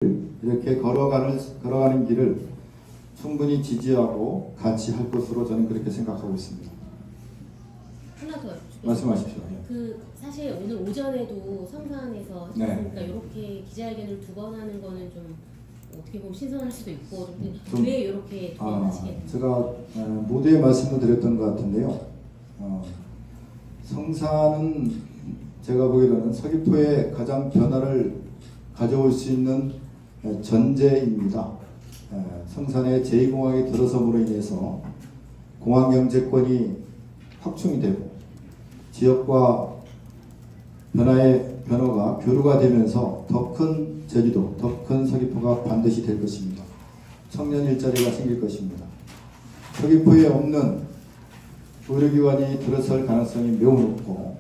이렇게 걸어가는 길을 충분히 지지하고 같이 할 것으로 저는 그렇게 생각하고 있습니다. 하나 더 말씀하십시오. 사실 오늘 오전에도 성산에서 하셨으니까 이렇게 기자회견을 두 번 하는 거는 좀 어떻게 보면 신선할 수도 있고 왜 이렇게 하시게 됐나요? 제가 모두에 말씀을 드렸던 것 같은데요. 성산은 제가 보기로는 서귀포에 가장 변화를 가져올 수 있는 전제입니다. 성산에 제2공항이 들어섬으로 인해서 공항경제권이 확충이 되고 지역과 변화가 교류가 되면서 더 큰 제주도, 더 큰 서귀포가 반드시 될 것입니다. 청년 일자리가 생길 것입니다. 서귀포에 없는 의료기관이 들어설 가능성이 매우 높고,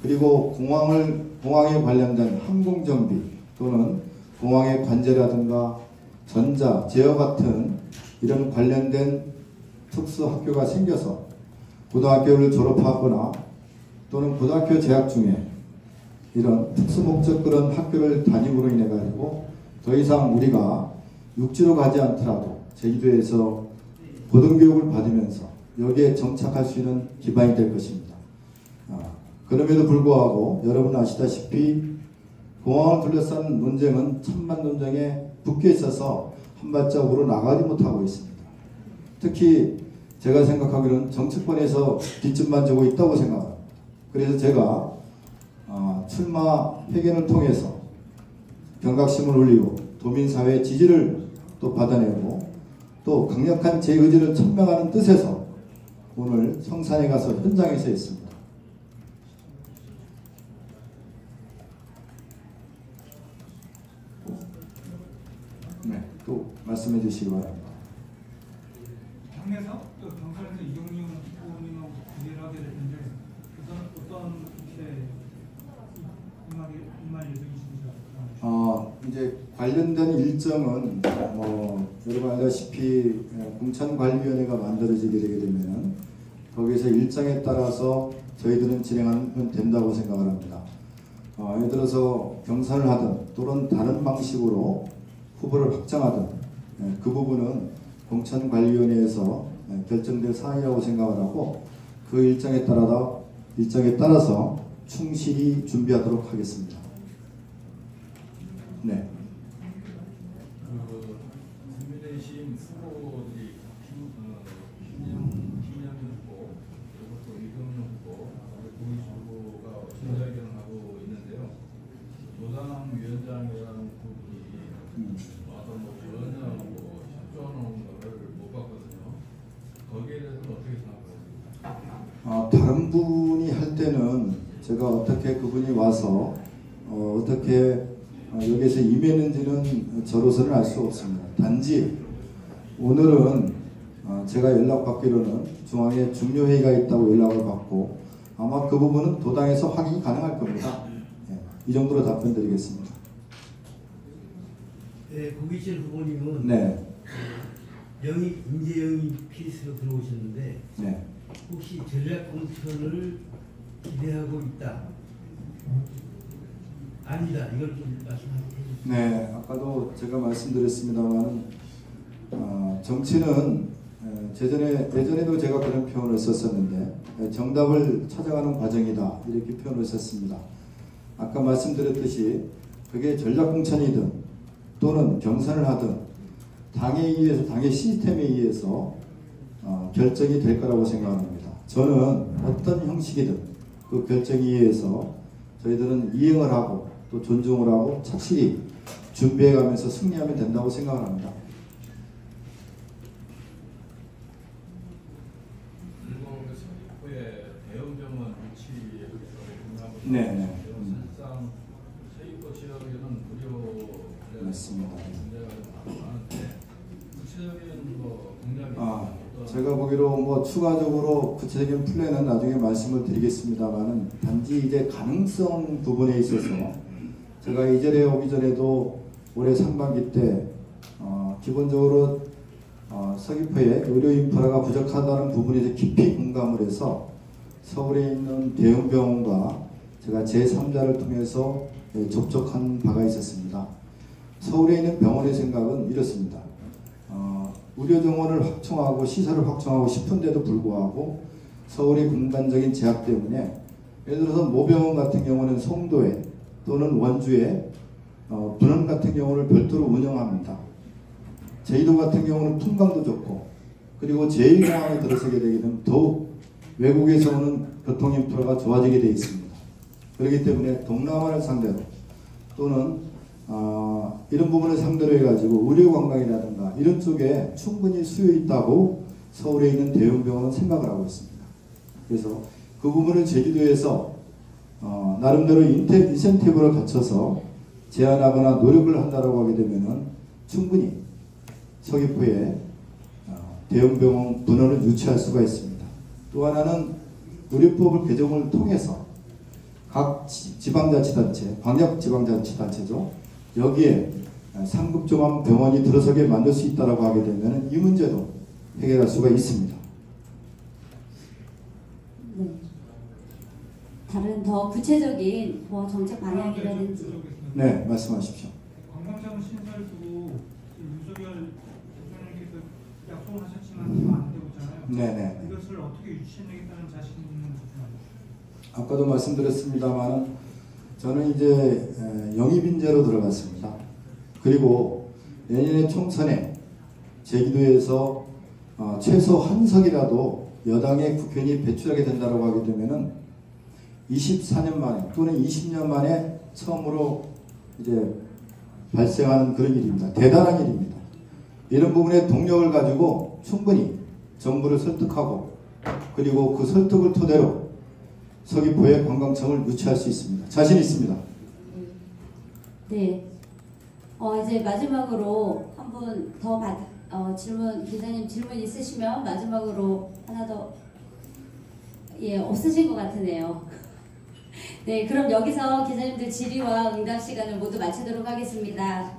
그리고 공항에 관련된 항공정비 또는 공항의 관제라든가 전자, 제어 같은 이런 관련된 특수학교가 생겨서 고등학교를 졸업하거나 또는 고등학교 재학 중에 이런 특수목적 그런 학교를 다님으로 인해 가지고 더 이상 우리가 육지로 가지 않더라도 제주도에서 고등교육을 받으면서 여기에 정착할 수 있는 기반이 될 것입니다. 그럼에도 불구하고 여러분 아시다시피 공항을 둘러싼 논쟁은 천만 논쟁에 묶여 있어서 한 발짝으로 나가지 못하고 있습니다. 특히 제가 생각하기로는 정치권에서 뒷짐만 지고 있다고 생각합니다. 그래서 제가 출마 회견을 통해서 경각심을 울리고 도민사회의 지지를 또 받아내고 또 강력한 제 의지를 천명하는 뜻에서 오늘 성산에 가서 현장에서 했습니다. 네, 또 말씀해 주시기 바랍니다. 경에서 경찰에서 이경민 후보님하고 구제를 하게 됐는데 어떤 임할 예정이십니까? 이제 관련된 일정은 여러분 알다시피 공천관리위원회가 만들어지게 되게 되면 거기에서 일정에 따라서 저희들은 진행하면 된다고 생각을 합니다. 예를 들어서 경선을 하든 또는 다른 방식으로 후보를 확정하든 그 부분은 공천관리위원회에서 결정될 사항이라고 생각을 하고 그 일정에 따라서 충실히 준비하도록 하겠습니다. 네. 국민의힘 후보들이 김영민 후보, 그리고 또 이경영 후보, 고희수 후보가 기자회견을 하고 있는데요. 노당위원장이라는 분이 와서 전혀 협조하는 것을 못 봤거든요. 거기에 대해서는 어떻게 생각하십니까? 다른 분이 할 때는 제가 어떻게 그분이 와서 어떻게 여기에서 임했는지는 저로서는 알 수 없습니다. 단지 오늘은 제가 연락받기로는 중앙에 중요회의가 있다고 연락을 받고 아마 그 부분은 도당에서 확인이 가능할 겁니다. 이 정도로 답변 드리겠습니다. 네, 고기실 후보님은 네. 인재영입 케이스로 들어오셨는데 네. 혹시 전략공천을 기대하고 있다? 아니다. 이걸 좀 말씀해 주세요. 네, 아까도 제가 말씀드렸습니다만 정치는 예전에도 제가 그런 표현을 썼었는데 정답을 찾아가는 과정이다 이렇게 표현을 썼습니다. 아까 말씀드렸듯이 그게 전략공천이든 또는 경선을 하든 당에 의해서 당의 시스템에 의해서 결정이 될 거라고 생각합니다. 저는 어떤 형식이든 그 결정에 의해서 저희들은 이행을 하고 또 존중을 하고 착실히 준비해가면서 승리하면 된다고 생각을 합니다. 그리고 서귀포의 대형병원 위치에 대해서 네. 사실상 서귀포 지역에는 무료 맞습니다. 문제가 많은데 구체적인 공약이 제가 보기로 추가적으로 구체적인 플랜은 나중에 말씀을 드리겠습니다만은 단지 이제 가능성 부분에 있어서 제가 이전에 오기 전에도 올해 상반기 때 기본적으로 서귀포에 의료 인프라가 부족하다는 부분에 깊이 공감을 해서 서울에 있는 대형 병원과 제가 제3자를 통해서 접촉한 바가 있었습니다. 서울에 있는 병원의 생각은 이렇습니다. 의료 정원을 확충하고 시설을 확충하고 싶은데도 불구하고 서울의 공간적인 제약 때문에 예를 들어서 모병원 같은 경우는 송도에 또는 원주에 분원 같은 경우를 별도로 운영합니다. 제주도 같은 경우는 풍광도 좋고 그리고 제1공항에 들어서게 되게 되면 더욱 외국에서 오는 교통 인프라가 좋아지게 되어 있습니다. 그렇기 때문에 동남아를 상대로 또는 이런 부분을 상대로 해가지고 의료관광이라든가 이런 쪽에 충분히 수요 있다고 서울에 있는 대형병원은 생각을 하고 있습니다. 그래서 그 부분을 제주도에서 나름대로 인센티브를 갖춰서 제한하거나 노력을 한다고 하게 되면은 충분히 서귀포에 대형병원 분원을 유치할 수가 있습니다. 또 하나는 의료법을 개정을 통해서 각 지방자치단체, 광역지방자치단체죠. 여기에 상급종합 병원이 들어서게 만들 수 있다고 하게 되면 이 문제도 해결할 수가 있습니다. 네. 다른 더 구체적인 뭐 정책 방향이라든지. 네, 말씀하십시오. 관광차는 신설을 두고 윤석열 대통령께서 약속을 하셨지만 지금 안 되고 있잖아요. 네네. 이것을 어떻게 유치해내겠다는 자신이 있는지 좀 알려주세요. 아까도 말씀드렸습니다만 저는 이제 영입인재로 들어갔습니다. 그리고 내년에 총선에 제주도에서 최소 한 석이라도 여당의 국회의원이 배출하게 된다고 하게 되면은 24년 만에 또는 20년 만에 처음으로 이제 발생하는 그런 일입니다. 대단한 일입니다. 이런 부분에 동력을 가지고 충분히 정부를 설득하고 그리고 그 설득을 토대로 서귀포의 관광청을 유치할 수 있습니다. 자신 있습니다. 네. 이제 마지막으로 한 분 더 질문, 기자님 질문 있으시면 마지막으로 하나 더, 없으신 것 같으네요. 네, 그럼 여기서 기자님들 질의와 응답 시간을 모두 마치도록 하겠습니다.